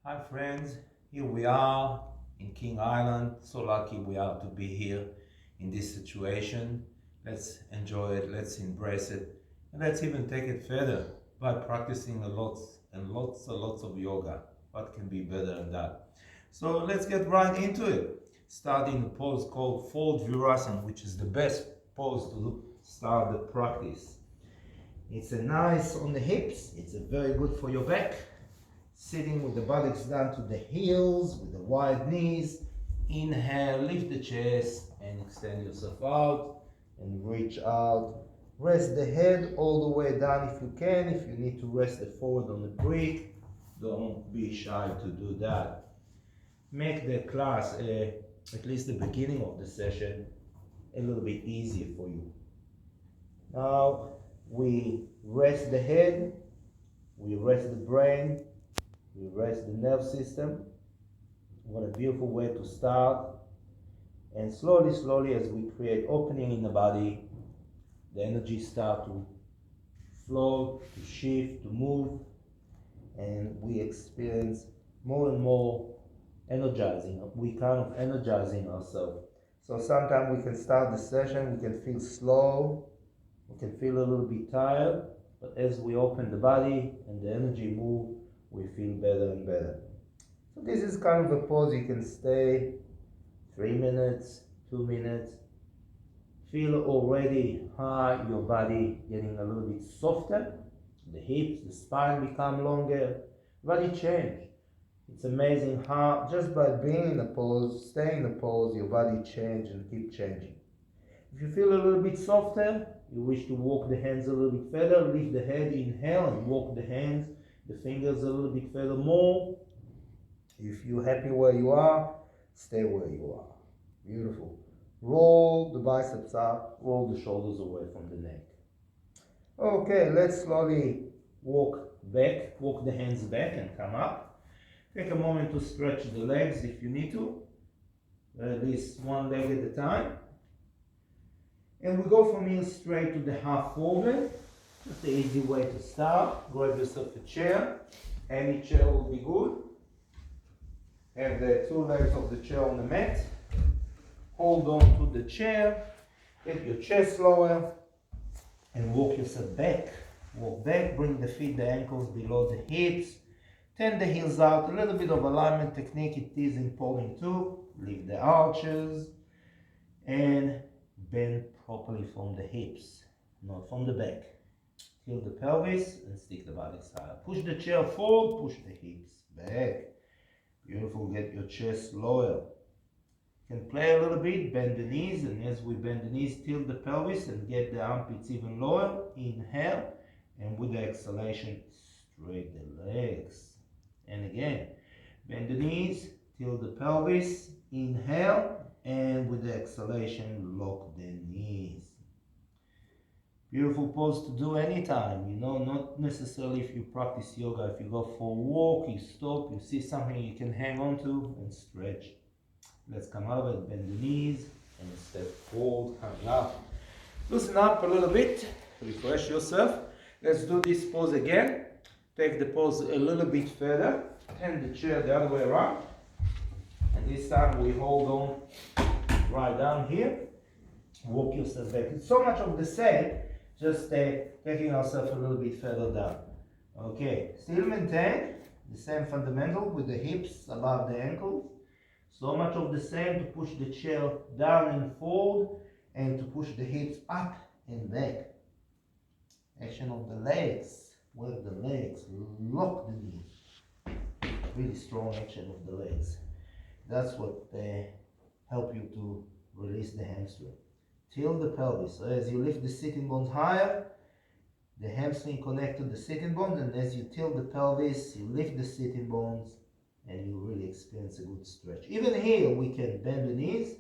Hi friends, here we are in King Island. So lucky we are to be here in this situation. Let's enjoy it, let's embrace it, and let's even take it further by practicing lots of yoga. What can be better than that? So let's get right into it. Starting a pose called Fold Virasana, which is the best pose to start the practice. It's a nice on the hips, it's a very good for your back. Sitting with the buttocks down to the heels, with the wide knees. Inhale, lift the chest and extend yourself out and reach out. Rest the head all the way down if you can. If you need to rest the forehead on the brick, don't be shy to do that. Make the class, at least the beginning of the session, a little bit easier for you. Now we rest the head, we rest the brain, we rest the nerve system. What a beautiful way to start. And slowly as we create opening in the body, the energy start to flow, to shift, to move, and we experience more and more energizing. We kind of energizing ourselves. So sometimes we can start the session, we can feel slow, we can feel a little bit tired, but as we open the body and the energy move, we feel better and better. So this is kind of a pose you can stay 3 minutes, 2 minutes. Feel already how your body getting a little bit softer. The hips, the spine become longer. Body change. It's amazing how just by being in a pose, staying in a pose, your body change and keep changing. If you feel a little bit softer, you wish to walk the hands a little bit further, lift the head, inhale and walk the hands, the fingers a little bit further more. If you're happy where you are, stay where you are. Beautiful. Roll the biceps up, roll the shoulders away from the neck. Okay, let's slowly walk back, walk the hands back and come up. Take a moment to stretch the legs if you need to, at least one leg at a time. And we go from here straight to the half forward. Just the easy way to start. Grab yourself a chair. Any chair will be good. Have the two legs of the chair on the mat. Hold on to the chair. Get your chest lower. And walk yourself back. Walk back. Bring the feet, the ankles below the hips. Turn the heels out. A little bit of alignment technique. It is important too. Leave the arches. And bend properly from the hips, not from the back. Tilt the pelvis and stick the buttocks higher. Push the chair forward, push the hips back. Beautiful, get your chest lower. You can play a little bit, bend the knees, and as we bend the knees, tilt the pelvis and get the armpits even lower. Inhale, and with the exhalation, straight the legs. And again, bend the knees, tilt the pelvis, inhale, and with the exhalation, lock the knees. Beautiful pose to do anytime, you know, not necessarily if you practice yoga. If you go for a walk, you stop, you see something you can hang on to and stretch. Let's come out of it, bend the knees and step forward, coming up. Loosen up a little bit, refresh yourself. Let's do this pose again. Take the pose a little bit further, turn the chair the other way around. And this time we hold on right down here. Walk yourself back. It's so much of the same, just taking ourselves a little bit further down. Okay, still maintain the same fundamental with the hips above the ankles. So much of the same to push the chair down and forward and to push the hips up and back. Action of the legs. Work the legs. Lock the knees. Really strong action of the legs. That's what help you to release the hamstring. Tilt the pelvis. So as you lift the sitting bones higher, the hamstring connect to the sitting bones, and as you tilt the pelvis, you lift the sitting bones, and you really experience a good stretch. Even here, we can bend the knees,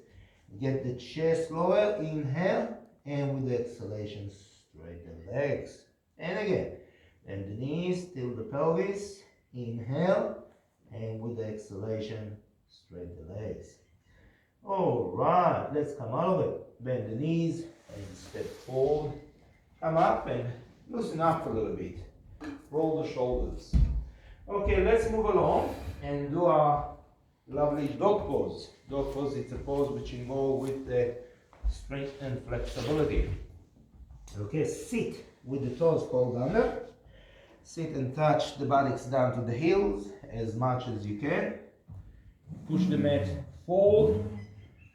get the chest lower, inhale, and with the exhalation, straighten the legs. And again, bend the knees, tilt the pelvis, inhale, and with the exhalation, straight the legs. Alright, let's come out of it. Bend the knees and step forward. Come up and loosen up a little bit. Roll the shoulders. Okay, let's move along. and do our lovely dog pose. Dog pose, it's a pose which involves with the strength and flexibility. Okay, sit with the toes curled under. Sit and touch the buttocks down to the heels as much as you can. Push the mat forward,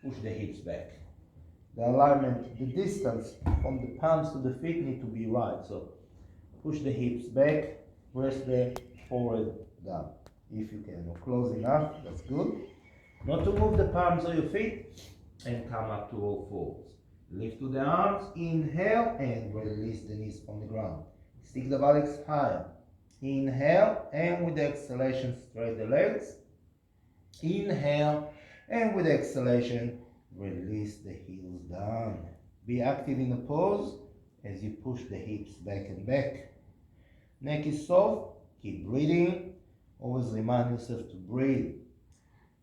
push the hips back. The alignment, the distance from the palms to the feet need to be right. So push the hips back, press the forehead down if you can, or close enough, that's good. Not to move the palms of your feet, and come up to all fours. Lift to the arms, inhale and release the knees from the ground. Stick the buttocks higher. Inhale and with the exhalation straight the legs. Inhale and with exhalation release the heels down. Be active in the pose as you push the hips back and back. Neck is soft, keep breathing. Always remind yourself to breathe.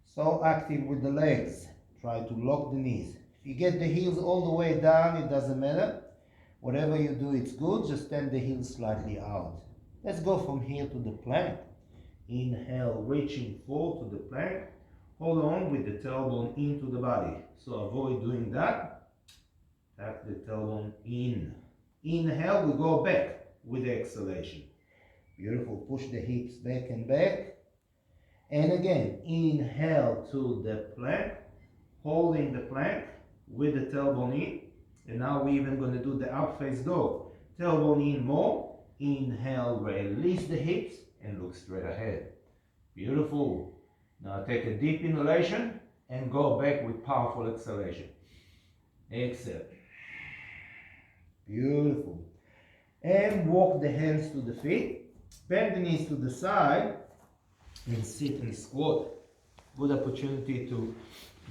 So active with the legs. Try to lock the knees. If you get the heels all the way down, it doesn't matter. Whatever you do, it's good. Just stand the heels slightly out. Let's go from here to the plank. Inhale, reaching forward to the plank. Hold on with the tailbone into the body. So avoid doing that. Tap the tailbone in. Inhale, we go back with the exhalation. Beautiful. Push the hips back and back. And again, inhale to the plank. Holding the plank with the tailbone in. And now we're even going to do the up face dog. Tailbone in more. Inhale, release the hips and look straight ahead. Beautiful. Now take a deep inhalation and go back with powerful exhalation. Exhale. Beautiful. And walk the hands to the feet. Bend the knees to the side and sit and squat. Good opportunity to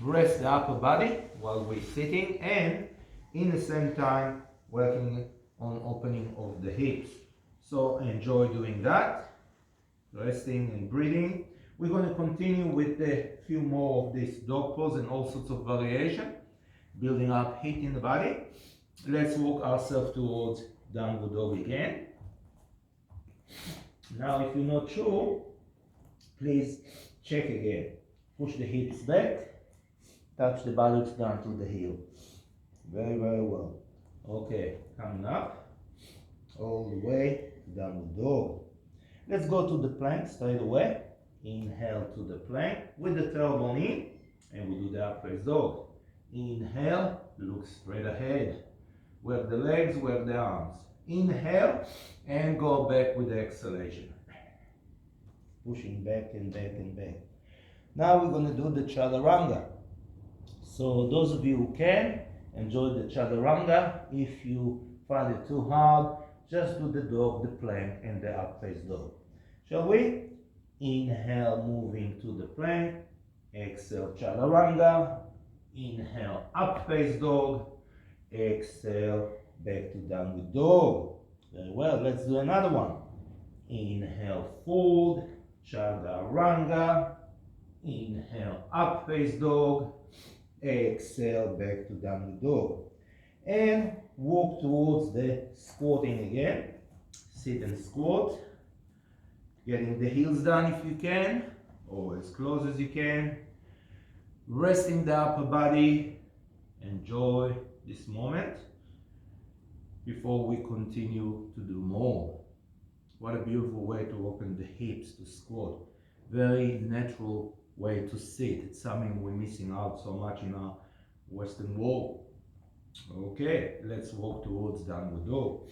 rest the upper body while we're sitting, and in the same time working on opening of the hips. So enjoy doing that, resting and breathing. We're going to continue with a few more of this dog pose and all sorts of variation, building up heat in the body. Let's walk ourselves towards downward dog again. Now if you're not sure, please check again. Push the hips back, touch the buttocks down to the heel. Very, very well. Okay, coming up all the way to downward dog. Let's go to the plank straight away. Inhale to the plank with the tailbone in, and we do the up face dog. Inhale, look straight ahead. Work the legs, work the arms. Inhale and go back with the exhalation. Pushing back and back and back. Now we're going to do the chaturanga. So those of you who can, enjoy the chaturanga. If you find it too hard, just do the dog, the plank, and the up face dog. Shall we? Inhale, moving to the plank. Exhale, chaturanga. Inhale, up face dog. Exhale, back to downward dog. Very well, let's do another one. Inhale, forward, chaturanga. Inhale, up face dog. Exhale, back to downward dog. And walk towards the squatting again. Sit and squat. Getting the heels down if you can, or as close as you can. Resting the upper body. Enjoy this moment before we continue to do more. What a beautiful way to open the hips, to squat. Very natural way to sit. It's something we're missing out so much in our Western world. Okay, let's walk towards downward dog.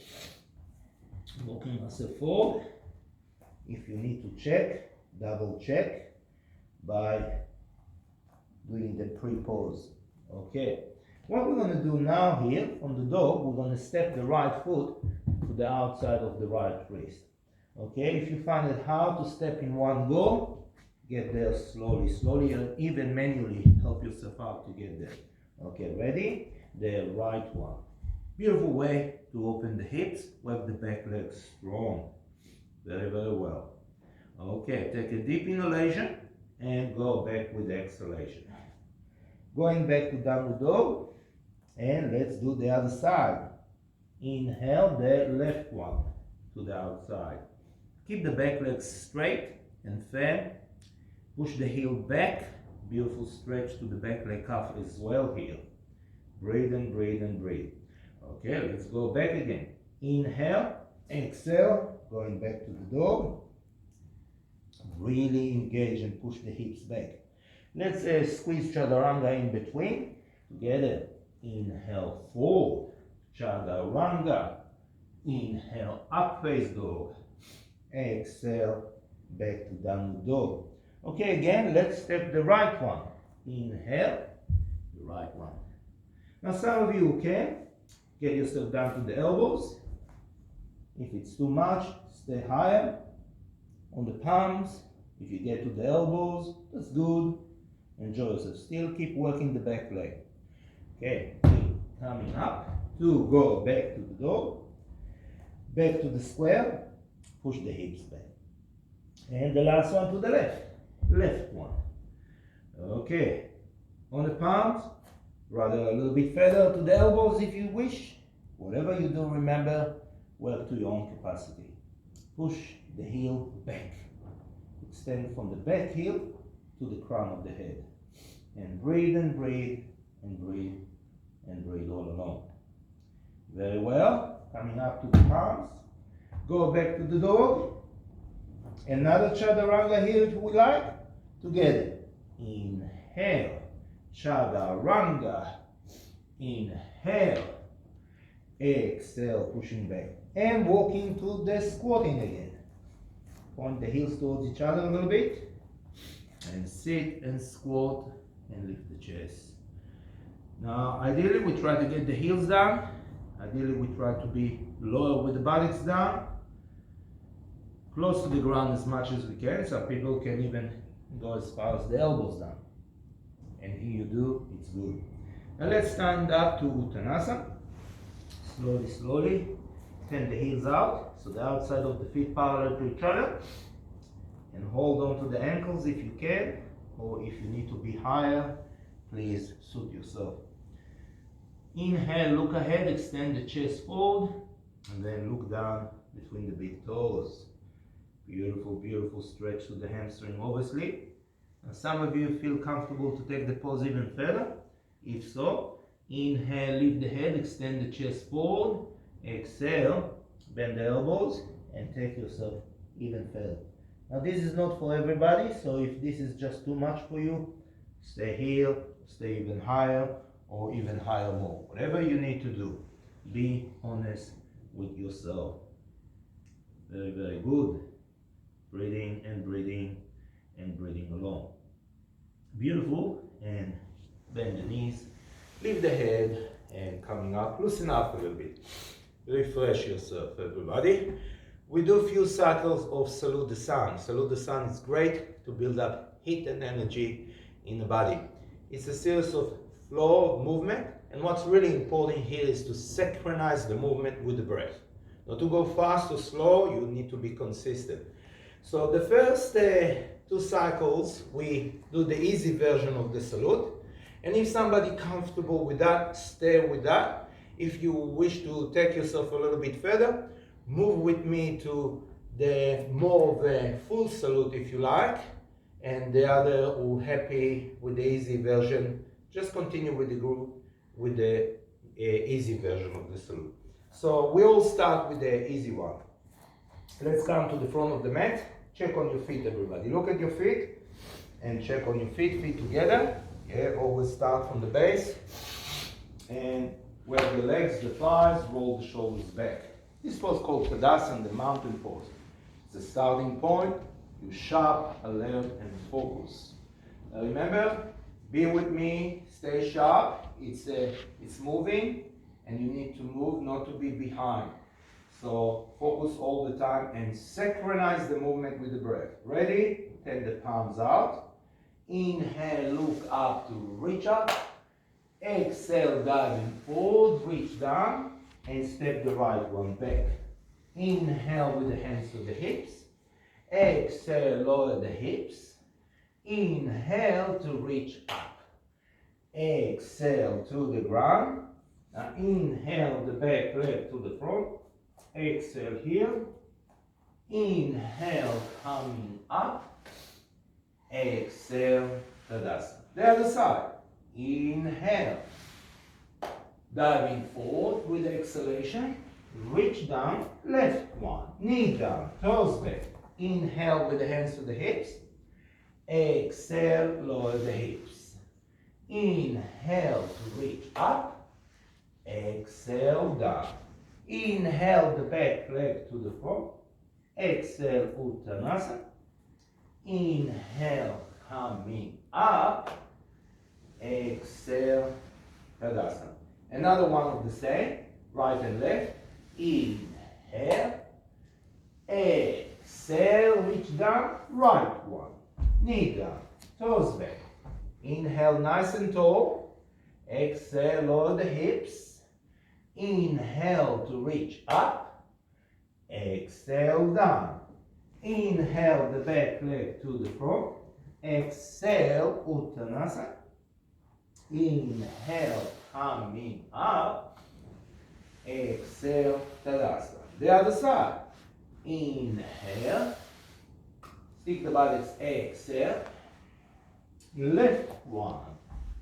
Walking ourselves forward. If you need to check, double check by doing the pre-pose. Okay, what we're going to do now here on the dog, we're going to step the right foot to the outside of the right wrist. Okay, if you find it hard to step in one go, get there slowly, and even manually help yourself out to get there. Okay, ready? The right one. Beautiful way to open the hips, work the back legs strong. Very, very well. Okay, take a deep inhalation and go back with the exhalation. Going back to downward dog, and let's do the other side. Inhale the left one to the outside. Keep the back legs straight and firm. Push the heel back. Beautiful stretch to the back leg calf as well here. Breathe and breathe and breathe. Okay, let's go back again. Inhale, exhale, going back to the dog. Really engage and push the hips back. Let's squeeze chaturanga in between. Together. Inhale, forward. Chaturanga. Inhale, up face dog. Exhale, back to downward dog. Okay, again, let's step the right one. Inhale, the right one. Now some of you can get yourself down to the elbows. If it's too much, stay higher on the palms. If you get to the elbows, that's good. Enjoy yourself. Still keep working the back leg. Okay, coming up to go back to the dog. Back to the square. Push the hips back. And the last one to the left. Left one. Okay. On the palms, rather a little bit further to the elbows if you wish. Whatever you do, remember, work to your own capacity. Push the heel back. Extend from the back heel to the crown of the head. And breathe and breathe and breathe and breathe all along. Very well. Coming up to the palms. Go back to the dog. Another chaturanga here if we like. Together. Inhale. Chaturanga. Inhale. Exhale, pushing back. And walking to the squatting again. Point the heels towards each other a little bit. And sit and squat and lift the chest. Now, ideally we try to get the heels down. Ideally we try to be lower with the buttocks down. Close to the ground as much as we can. Some people can even go as far as the elbows down. And here you do, it's good. Now let's stand up to Uttanasana. Slowly, slowly. Turn the heels out, so the outside of the feet parallel to each other. And hold on to the ankles if you can, or if you need to be higher, please suit yourself. Inhale, look ahead, extend the chest forward, and then look down between the big toes. Beautiful, beautiful stretch to the hamstring, obviously. And some of you feel comfortable to take the pose even further. If so, inhale, lift the head, extend the chest forward. Exhale, bend the elbows, and take yourself even further. Now this is not for everybody, so if this is just too much for you, stay here, stay even higher, or even higher more. Whatever you need to do, be honest with yourself. Very, very good. Breathing and breathing and breathing along. Beautiful. And bend the knees, lift the head, and coming up, loosen up a little bit. Refresh yourself, everybody. We do a few cycles of Salute the Sun. Salute the Sun is great to build up heat and energy in the body. It's a series of flow of movement, and what's really important here is to synchronize the movement with the breath. Not to go fast or slow, you need to be consistent. So the first two cycles, we do the easy version of the salute. And if somebody comfortable with that, stay with that. If you wish to take yourself a little bit further, move with me to the more of a full salute if you like. And the other who happy with the easy version, just continue with the group with the easy version of the salute. So we'll start with the easy one. Let's come to the front of the mat. Check on your feet, everybody. Look at your feet and check on your feet, feet together. Yeah, always start from the base. And where the legs, the thighs, roll the shoulders back. This pose called Tadasana, the mountain pose. It's a starting point. You're sharp, alert, and focus. Now remember, be with me, stay sharp. It's moving, and you need to move, not to be behind. So focus all the time and synchronize the movement with the breath. Ready? Take the palms out. Inhale, look up to reach up. Exhale, diving forward, reach down, and step the right one back. Inhale with the hands to the hips. Exhale, lower the hips. Inhale to reach up. Exhale to the ground. Now inhale the back leg to the front. Exhale here. Inhale, coming up. exhale, Tadasana. The other side. Inhale. Diving forward with exhalation. Reach down, left one. Knee down, toes back. Inhale with the hands to the hips. Exhale, lower the hips. Inhale to reach up. Exhale, down. Inhale the back leg to the front. Exhale, Uttanasana. Inhale, coming up. Exhale, Tadasana. Another one of the same, right and left. Inhale. Exhale, reach down, right one. Knee down, toes back. Inhale, nice and tall. Exhale, lower the hips. Inhale to reach up. Exhale, down. Inhale the back leg to the front. Exhale, Uttanasana. Inhale, coming up. Exhale, Tadasana. The other side. Inhale. Stick the buttocks. Exhale. Left one.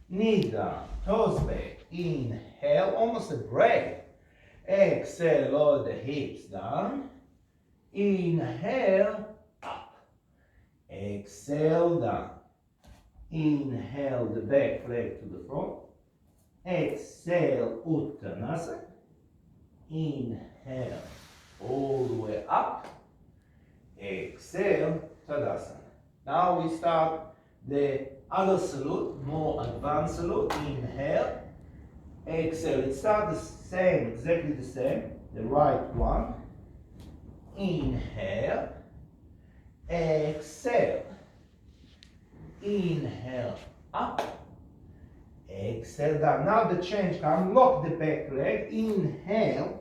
Knee down. Toes back. Inhale. Almost a break. Exhale. Lower the hips down. Inhale. Up. Exhale. Down. Inhale the back leg to the front. Exhale. Uttanasana. Inhale. All the way up. Exhale, Tadasana. Now we start the other salute, more advanced salute. Inhale. Exhale. It starts the same, exactly the same. The right one. Inhale. Exhale. Inhale. Up. Exhale down. Now the change comes. Lock the back leg. Inhale.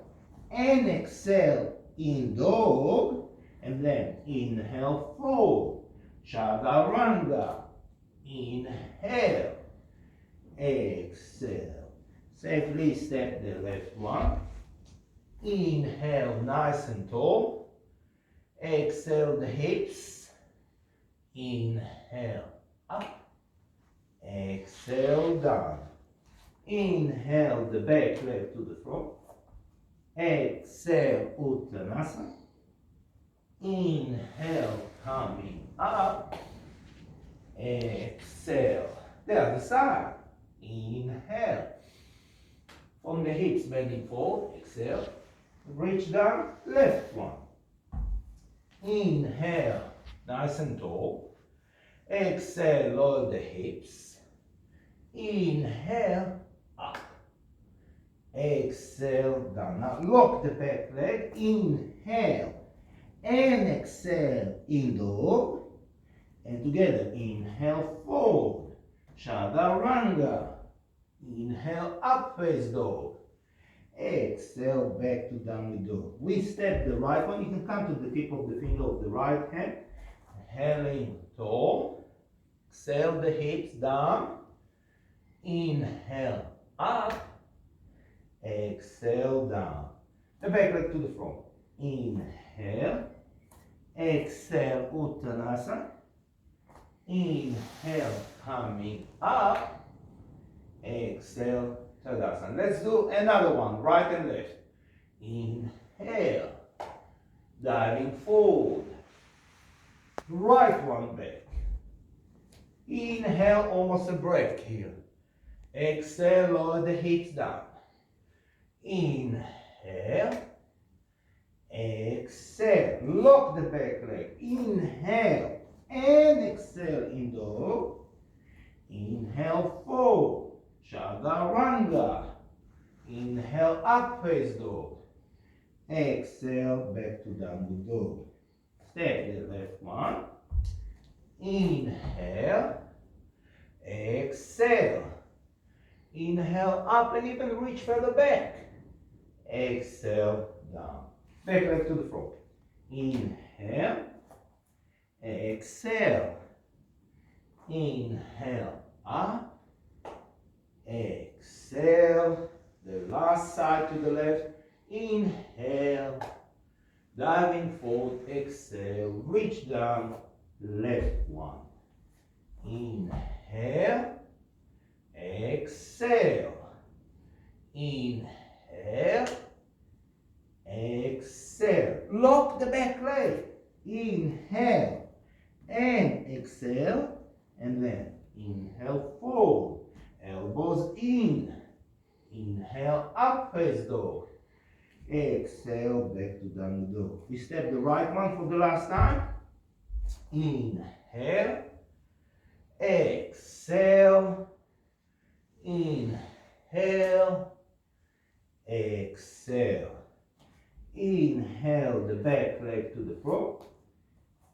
And exhale in dog, and then inhale forward, chaturanga. Inhale, exhale. Safely step the left one. Inhale, nice and tall. Exhale the hips. Inhale up. Exhale down. Inhale the back leg to the front. Exhale, Uttanasana. Inhale, coming up. Exhale. The other side. Inhale. From the hips bending forward. Exhale. Reach down. Left one. Inhale. Nice and tall. Exhale. Lower the hips. Inhale. Up. Exhale down. Now lock the back leg. Inhale and exhale in dog. And together. Inhale forward. Chaturanga. Inhale up face dog. Exhale back to downward dog. We step the right one. You can come to the tip of the finger of the right hand. Inhaling tall. Exhale the hips down. Inhale up. Exhale down. The back leg to the front. Inhale. Exhale, Uttanasana. Inhale, coming up. Exhale, Tadasana. Let's do another one, right and left. Inhale. Diving forward. Right one back. Inhale, almost a break here. Exhale, lower the hips down. Inhale. Exhale. Lock the back leg. Inhale. And exhale in dog. Inhale forward. Chaturanga. Inhale up face dog. Exhale back to downward dog. Step the left one. Inhale. Exhale. Inhale up and even reach further back. Exhale down. Back leg to the front. Inhale. Exhale. Inhale up. Exhale. The last side to the left. Inhale. Diving forward. Exhale. Reach down. Left one. Inhale. Exhale. Inhale. Exhale. Lock the back leg. Inhale and exhale. And then inhale forward. Elbows in. Inhale up, face dog. Exhale back to downward dog. We step the right one for the last time. Inhale. Exhale. Inhale. Exhale. Inhale the back leg to the floor.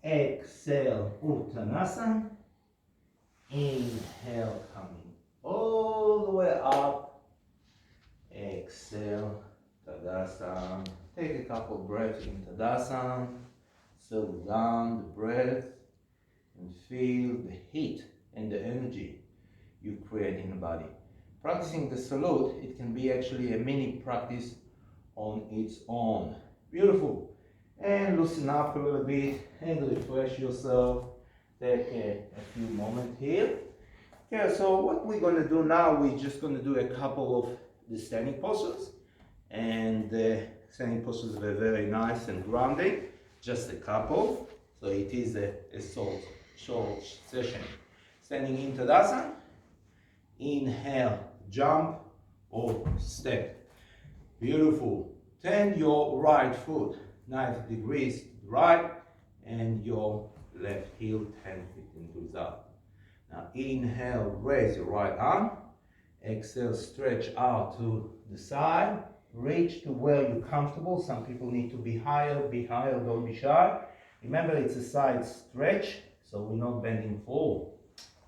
Exhale, Uttanasana. Inhale, coming all the way up. Exhale, Tadasana. Take a couple breaths in Tadasana. Settle down the breath and feel the heat and the energy you create in the body. Practicing the salute, it can be actually a mini practice on its own. Beautiful. And loosen up a little bit and refresh yourself. Take a few moments here. Okay, so what we're going to do now, we're just going to do a couple of the standing postures. And the standing postures are very nice and grounding. Just a couple. So it is a short session. Standing in Tadasana. Inhale, jump or step. Beautiful. Turn your right foot 90 degrees to the right and your left heel 10-15 degrees up. Now inhale, raise your right arm. Exhale, stretch out to the side. Reach to where you're comfortable. Some people need to be higher, don't be shy. Remember, it's a side stretch, so we're not bending forward.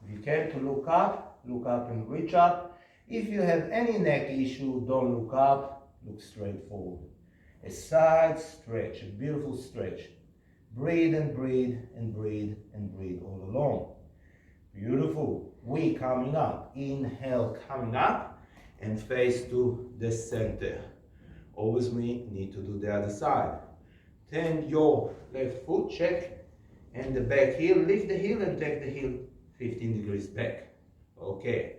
If you can, to look up and reach up. If you have any neck issue, don't look up, look straight forward. A side stretch, a beautiful stretch. Breathe and breathe and breathe and breathe all along. Beautiful. We coming up. Inhale, coming up and face to the center. Always we need to do the other side. Turn your left foot, check, and the back heel. Lift the heel and take the heel 15 degrees back. Okay.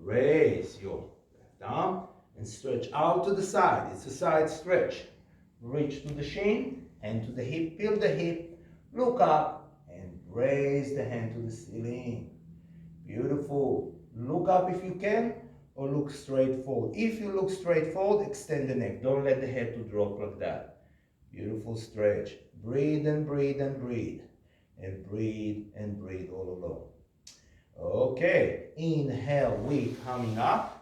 Raise your left arm and stretch out to the side. It's a side stretch. Reach to the shin and to the hip. Peel the hip. Look up and raise the hand to the ceiling. Beautiful. Look up if you can, or look straight forward. If you look straight forward, extend the neck. Don't let the head to drop like that. Beautiful stretch. Breathe and breathe and breathe. And breathe and breathe all along. Okay. Inhale, we coming up.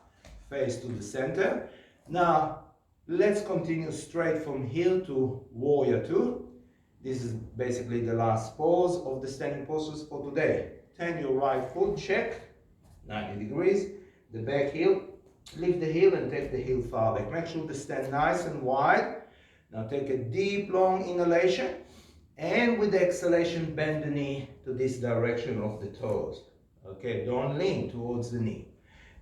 Face to the center. Now, let's continue straight from here to Warrior 2. This is basically the last pose of the standing postures for today. Turn your right foot, check, 90 degrees. The back heel, lift the heel and take the heel far back. Make sure to stand nice and wide. Now take a deep, long inhalation. And with the exhalation, bend the knee to this direction of the toes. Okay, don't lean towards the knee.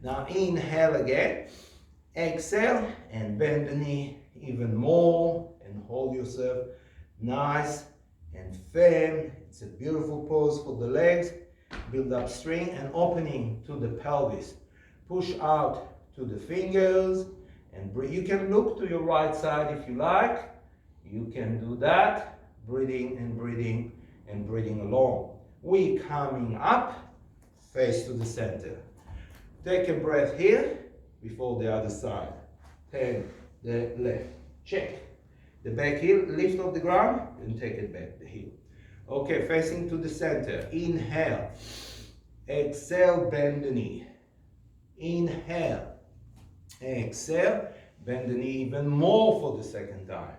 Now inhale again. Exhale and bend the knee even more and hold yourself nice and firm. It's a beautiful pose for the legs. Build up strength and opening to the pelvis. Push out to the fingers and breathe. You can look to your right side if you like. You can do that. Breathing and breathing and breathing along. We coming up, face to the center. Take a breath here before the other side. Turn the left. Check. The back heel, lift off the ground and take it back, the heel. Okay, facing to the center. Inhale. Exhale, bend the knee. Inhale. Exhale, bend the knee even more for the second time.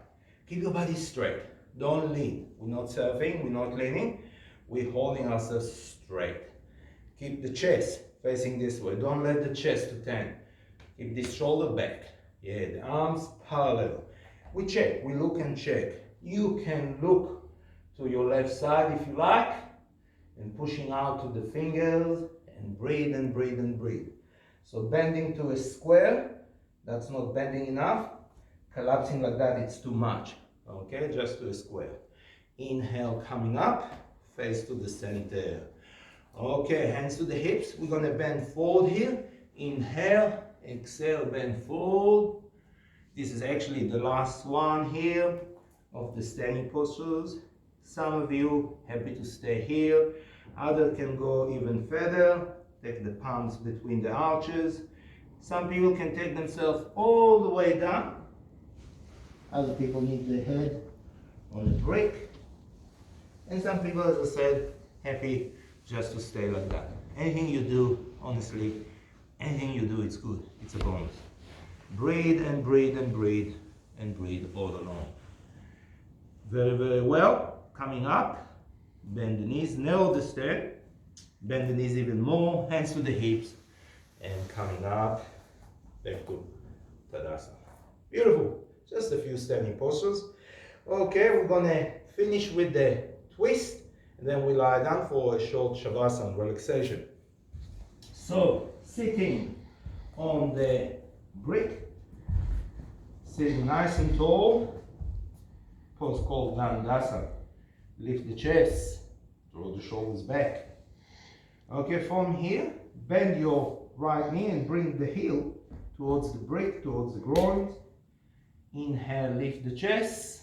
Keep your body straight. Don't lean. We're not surfing, we're not leaning. We're holding ourselves straight. Keep the chest facing this way. Don't let the chest to turn. Keep this shoulder back. Yeah, the arms parallel. We check, we look and check. You can look to your left side if you like, and pushing out to the fingers, and breathe and breathe and breathe. So bending to a square, that's not bending enough. Collapsing like that, it's too much. Okay, just to a square. Inhale, coming up, face to the center. Okay, hands to the hips. We're gonna bend forward here. Inhale, exhale, bend forward. This is actually the last one here of the standing postures. Some of you happy to stay here. Others can go even further. Take the palms between the arches. Some people can take themselves all the way down. Other people need the head on the brick. And some people, as I said, happy just to stay like that. Anything you do, honestly, anything you do, it's good. It's a bonus. Breathe and breathe and breathe and breathe all along. Very, very well. Coming up, bend the knees, nail the stair. Bend the knees even more, hands to the hips. And coming up, back to Tadasana. Beautiful. Just a few standing postures. Okay, we're gonna finish with the twist, and then we lie down for a short Shavasana relaxation. So, sitting on the brick, sitting nice and tall, pose called Dandasana. Lift the chest, draw the shoulders back. Okay, from here, bend your right knee and bring the heel towards the brick, towards the groins. Inhale, lift the chest,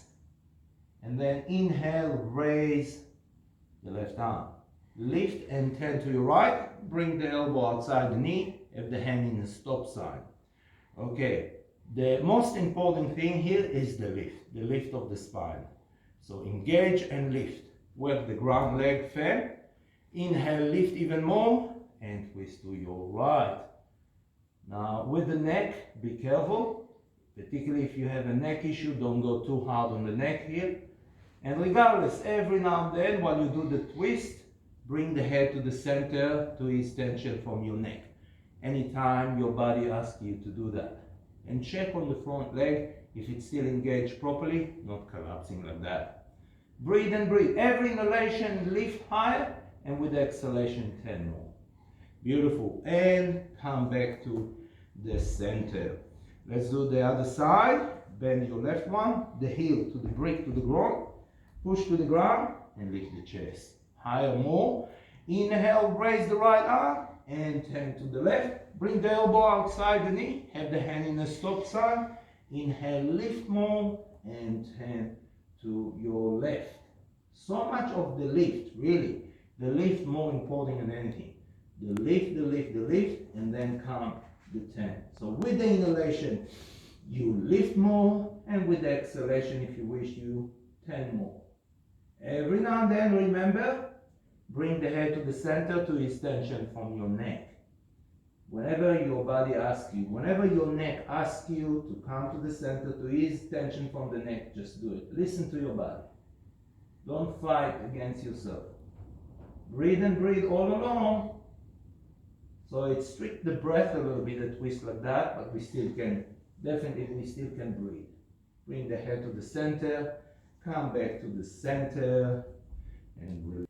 and then inhale, raise the left arm. Lift and turn to your right, bring the elbow outside the knee, have the hand in the stop sign. Okay, the most important thing here is the lift of the spine. So engage and lift. Work the ground leg fan. Inhale, lift even more, and twist to your right. Now with the neck, be careful. Particularly if you have a neck issue, don't go too hard on the neck here. And regardless, every now and then while you do the twist, bring the head to the center to ease tension from your neck. Anytime your body asks you to do that. And check on the front leg if it's still engaged properly, not collapsing like that. Breathe and breathe. Every inhalation, lift higher, and with the exhalation, 10 more. Beautiful. And come back to the center. Let's do the other side. Bend your left one, the heel to the brick, to the groin. Push to the ground and lift the chest. Higher more. Inhale, raise the right arm and turn to the left. Bring the elbow outside the knee. Have the hand in the stop sign. Inhale, lift more and turn to your left. So much of the lift, really. The lift more important than anything. The lift, the lift, the lift, and then come the turn. So with the inhalation, you lift more, and with the exhalation, if you wish, you turn more. Every now and then, remember, bring the head to the center to ease tension from your neck. Whenever your body asks you, whenever your neck asks you to come to the center to ease tension from the neck, just do it. Listen to your body. Don't fight against yourself. Breathe and breathe all along. So it strict the breath a little bit, a twist like that, but we still can, definitely we still can breathe. Bring the head to the center, come back to the center, and breathe.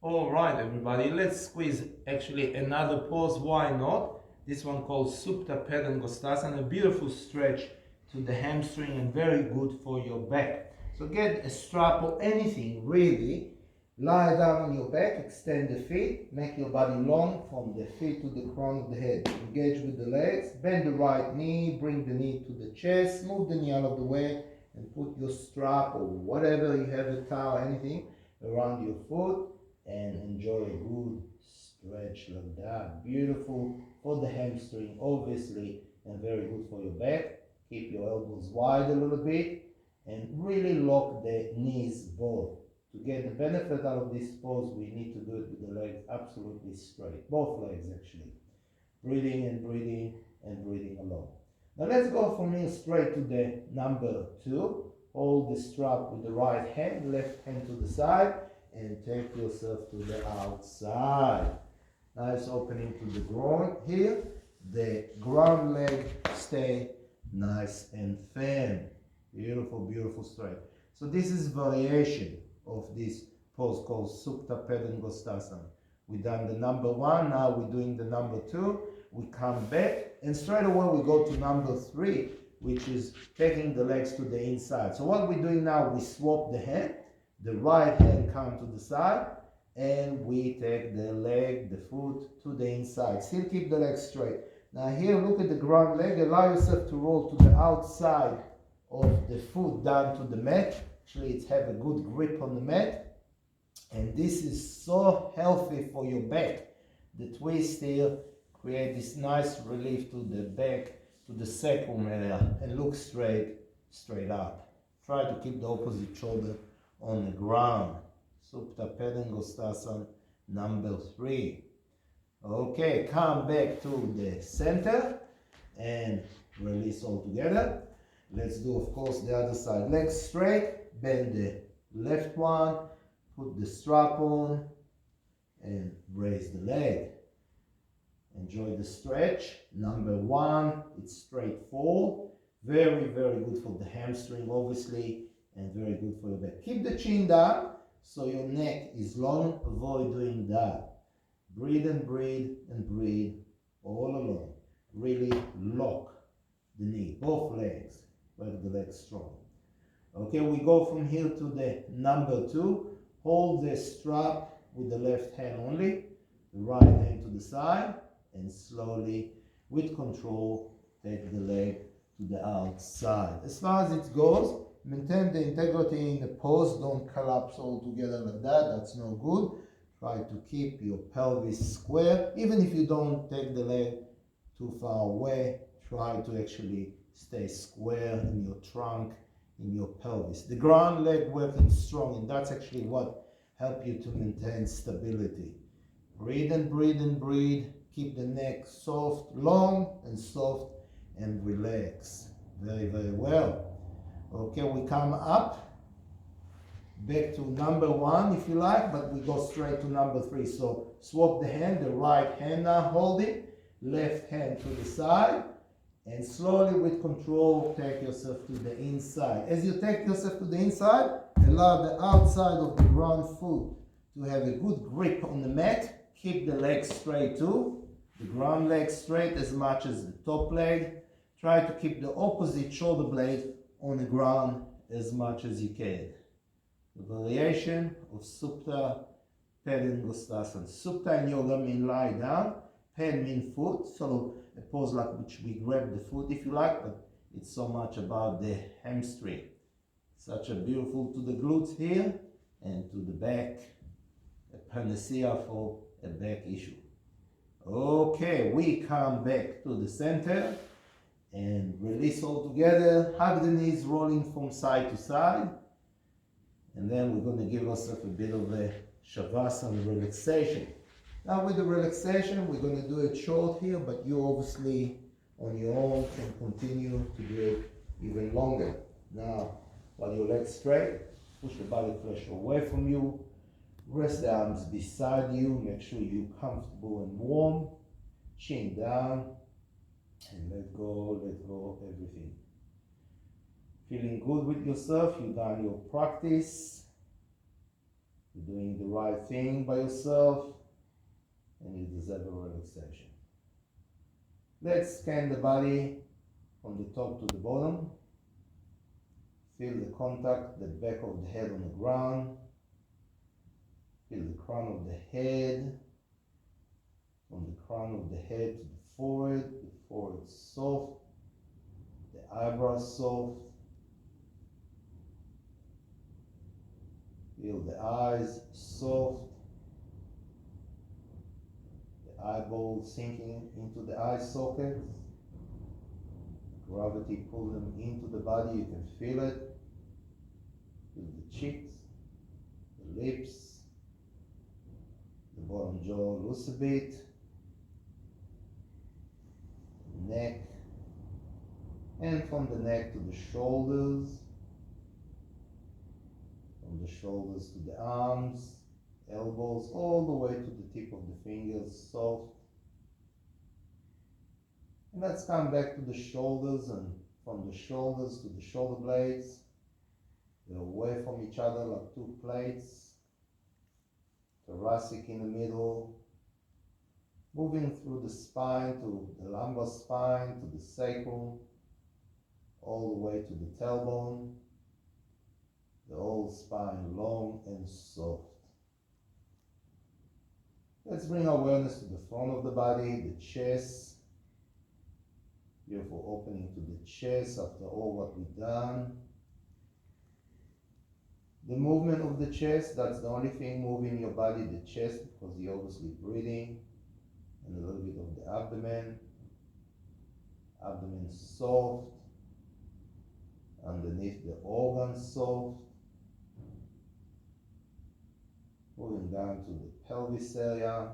All right, everybody, let's squeeze actually another pose, why not? This one called Supta Padangostasana, a beautiful stretch to the hamstring and very good for your back. So get a strap or anything really. Lie down on your back, extend the feet, make your body long from the feet to the crown of the head. Engage with the legs, bend the right knee, bring the knee to the chest, move the knee out of the way, and put your strap or whatever you have, a towel, anything, around your foot, and enjoy a good stretch like that. Beautiful for the hamstring, obviously, and very good for your back. Keep your elbows wide a little bit, and really lock the knees both. To get the benefit out of this pose, we need to do it with the legs absolutely straight. Both legs, actually. Breathing and breathing and breathing along. Now let's go from here straight to the number 2. Hold the strap with the right hand, left hand to the side, and take yourself to the outside. Nice opening to the groin here. The ground leg stay nice and firm. Beautiful, beautiful straight. So this is variation of this pose called Supta Padangostasana. We've done the number 1, now we're doing the number 2. We come back and straight away we go to number 3, which is taking the legs to the inside. So what we're doing now, we swap the hand. The right hand comes to the side, and we take the leg, the foot to the inside. Still keep the leg straight. Now here, look at the ground leg. Allow yourself to roll to the outside of the foot down to the mat. Actually, it's have a good grip on the mat. And this is so healthy for your back. The twist here create this nice relief to the back, to the sacrum area, and look straight up. Try to keep the opposite shoulder on the ground. Supta Padangustasana number 3. Okay, come back to the center and release all together. Let's do, of course, the other side. Legs straight, bend the left one, put the strap on, and raise the leg. Enjoy the stretch. Number 1, it's straight fall. Very, very good for the hamstring, obviously, and very good for your back. Keep the chin down so your neck is long. Avoid doing that. Breathe and breathe and breathe all along. Really lock the knee, both legs. Let the legs strong. Okay, we go from here to the number 2. Hold the strap with the left hand only, the right hand to the side, and slowly, with control, take the leg to the outside. As far as it goes, maintain the integrity in the pose. Don't collapse all together like that. That's no good. Try to keep your pelvis square. Even if you don't take the leg too far away, try to actually stay square in your trunk, in your pelvis. The ground leg working strong, and that's actually what helps you to maintain stability. Breathe and breathe and breathe. Keep the neck soft, long and soft, and relax. Very, very well. Okay, we come up. Back to number 1 if you like, but we go straight to number 3. So swap the hand, the right hand now holding, left hand to the side, and slowly with control take yourself to the inside. As you take yourself to the inside, allow the outside of the ground foot to have a good grip on the mat. Keep the legs straight too. The ground leg straight as much as the top leg. Try to keep the opposite shoulder blade on the ground as much as you can. The variation of Supta Padangustasana. Supta in yoga means lie down. Pad means foot. So a pose like which we grab the foot if you like, but it's so much about the hamstring. Such a beautiful to the glutes here and to the back. A panacea for a back issue. Okay, we come back to the center and release all together. Hug the knees, rolling from side to side. And then we're going to give ourselves a bit of a Shavasana relaxation. Now with the relaxation, we're going to do it short here, but you obviously on your own can continue to do it even longer. Now, while your legs straight, push the body flesh away from you. Rest the arms beside you. Make sure you're comfortable and warm. Chin down. And let go everything. Feeling good with yourself, you've done your practice. You're doing the right thing by yourself. And you deserve a relaxation. Let's scan the body from the top to the bottom. Feel the contact, the back of the head on the ground. Feel the crown of the head. From the crown of the head to the forehead soft. The eyebrows soft. Feel the eyes soft. The eyeballs sinking into the eye sockets. Gravity pulls them into the body. You can feel it. Feel the cheeks, the lips, the bottom jaw loose a bit. The neck. And from the neck to the shoulders. From the shoulders to the arms, elbows, all the way to the tip of the fingers, soft. And let's come back to the shoulders, and from the shoulders to the shoulder blades. They're away from each other like two plates. Thoracic in the middle. Moving through the spine to the lumbar spine, to the sacrum, all the way to the tailbone. The whole spine long and soft. Let's bring awareness to the front of the body, the chest. Beautiful opening to the chest after all what we've done. The movement of the chest, that's the only thing moving your body, the chest, because you're obviously breathing. And a little bit of the abdomen. Abdomen soft. Underneath the organs soft. Moving down to the pelvis area.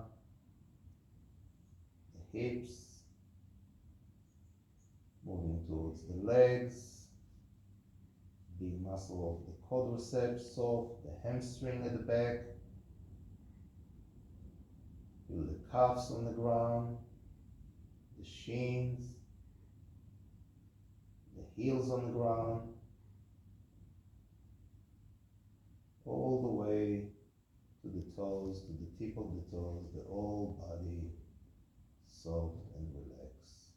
The hips. Moving towards the legs. Big muscle of the quadriceps soft. The hamstring at the back. Feel the calves on the ground, the shins, the heels on the ground, all the way to the toes, to the tip of the toes, the whole body soft and relaxed.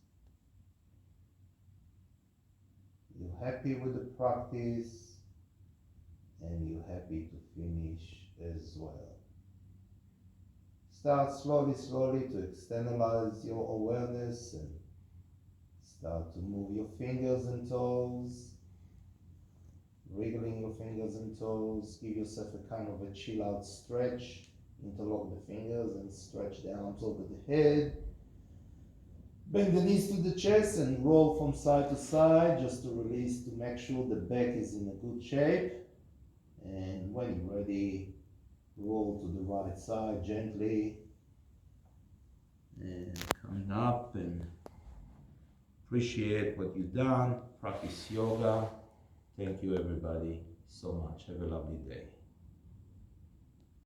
You're happy with the practice and you're happy to finish as well. Start slowly to externalize your awareness and start to move your fingers and toes, wriggling your fingers and toes. Give yourself a kind of a chill out stretch. Interlock the fingers and stretch the arms over the head. Bend the knees to the chest and roll from side to side just to release, to make sure the back is in a good shape. And when you're ready, roll to the right side gently. And coming up and appreciate what you've done. Practice yoga. Thank you everybody so much. Have a lovely day.